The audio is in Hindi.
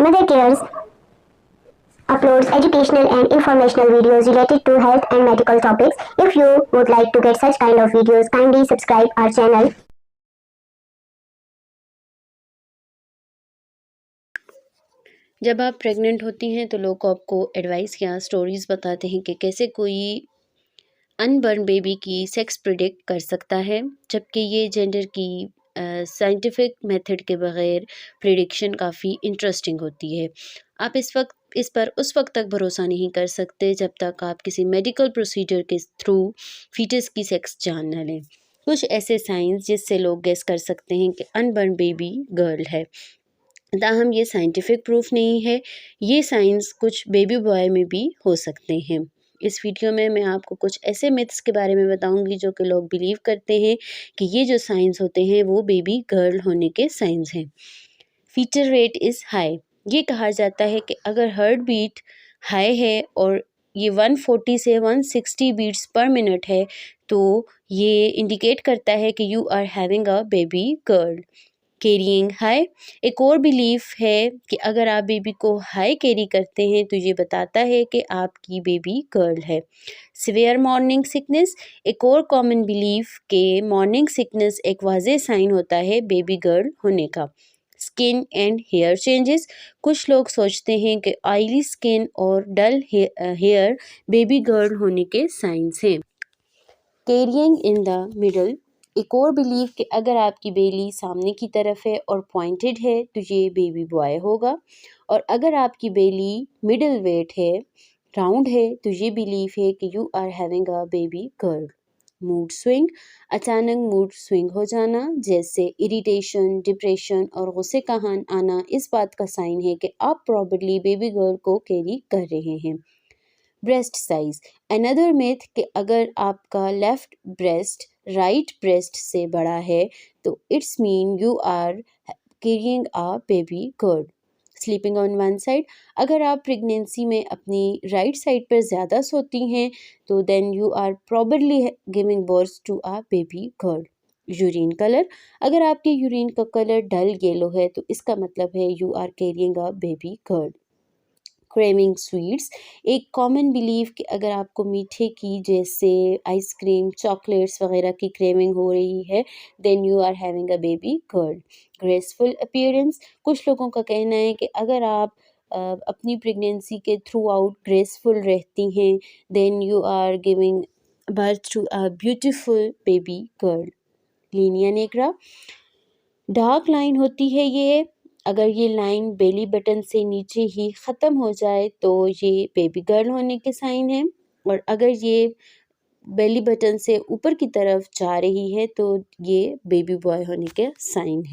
Mother Cares uploads educational and informational videos related to health and medical topics. If you would like to get such kind of videos, kindly subscribe our channel. जब आप प्रेग्नेंट होती हैं तो लोग आपको एडवाइस या स्टोरीज़ बताते हैं कि कैसे कोई अनबर्न बेबी की सेक्स प्रिडिक्ट कर सकता है, जबकि ये जेंडर की साइंटिफिक मेथड के बगैर प्रिडिक्शन काफ़ी इंटरेस्टिंग होती है। आप इस पर उस वक्त तक भरोसा नहीं कर सकते जब तक आप किसी मेडिकल प्रोसीजर के थ्रू फीटस की सेक्स जान न लें। कुछ ऐसे साइंस जिससे लोग गेस कर सकते हैं कि अनबर्न बेबी गर्ल है, ताहम ये साइंटिफिक प्रूफ नहीं है। ये साइंस कुछ बेबी बॉय में भी हो सकते हैं। इस वीडियो में मैं आपको कुछ ऐसे मिथ्स के बारे में बताऊंगी जो कि लोग बिलीव करते हैं कि ये जो साइंस होते हैं वो बेबी गर्ल होने के साइंस हैं। Fitter rate is high. ये कहा जाता है कि अगर हार्ट बीट हाई है और ये 140 से 160 बीट्स पर मिनट है तो ये इंडिकेट करता है कि you are having a baby girl. Carrying high, एक और बिलीफ है कि अगर आप बेबी को हाई कैरी करते हैं तो ये बताता है कि आपकी बेबी गर्ल है। सिवियर मॉर्निंग सिकनेस, एक और कॉमन बिलीफ के मॉर्निंग सिकनेस एक वाज़ेह साइन होता है बेबी गर्ल होने का। स्किन एंड हेयर चेंजेस, कुछ लोग सोचते हैं कि ऑयली स्किन और डल हेयर बेबी गर्ल होने के साइंस हैं। कैरिंग इन द मिडल, एक और बिलीव कि अगर आपकी बेली सामने की तरफ है और पॉइंटेड है तो ये बेबी बॉय होगा, और अगर आपकी बेली मिडल वेट है, राउंड है, तो ये बिलीव है कि you are having a baby girl. Mood swing, अचानक मूड स्विंग हो जाना जैसे इरिटेशन, डिप्रेशन और गुस्से का आना इस बात का साइन है कि आप प्रॉबली बेबी गर्ल को कैरी कर रहे हैं। ब्रेस्ट साइज, अनदर मिथ कि अगर आपका लेफ्ट ब्रेस्ट राइट ब्रेस्ट से बड़ा है तो it's mean you are carrying a baby girl. Sleeping on one side, अगर आप प्रेगनेंसी में अपनी राइट साइड पर ज़्यादा सोती हैं तो then you are probably giving birth to a baby girl. Urine colour, अगर आपके यूरिन का कलर डल येलो है तो इसका मतलब है you are carrying a baby girl. Craving sweets, एक कॉमन बिलीव कि अगर आपको मीठे की जैसे आइसक्रीम, चॉकलेट्स वगैरह की क्रेविंग हो रही है then you are having a baby girl. Graceful appearance, कुछ लोगों का कहना है कि अगर आप अपनी प्रेगनेंसी के थ्रू आउट ग्रेसफुल रहती हैं then you are giving birth to a beautiful baby girl. Linea nigra, dark line होती है ये, अगर ये लाइन बेली बटन से नीचे ही ख़त्म हो जाए तो ये बेबी गर्ल होने के साइन है, और अगर ये बेली बटन से ऊपर की तरफ जा रही है तो ये बेबी बॉय होने के साइन है।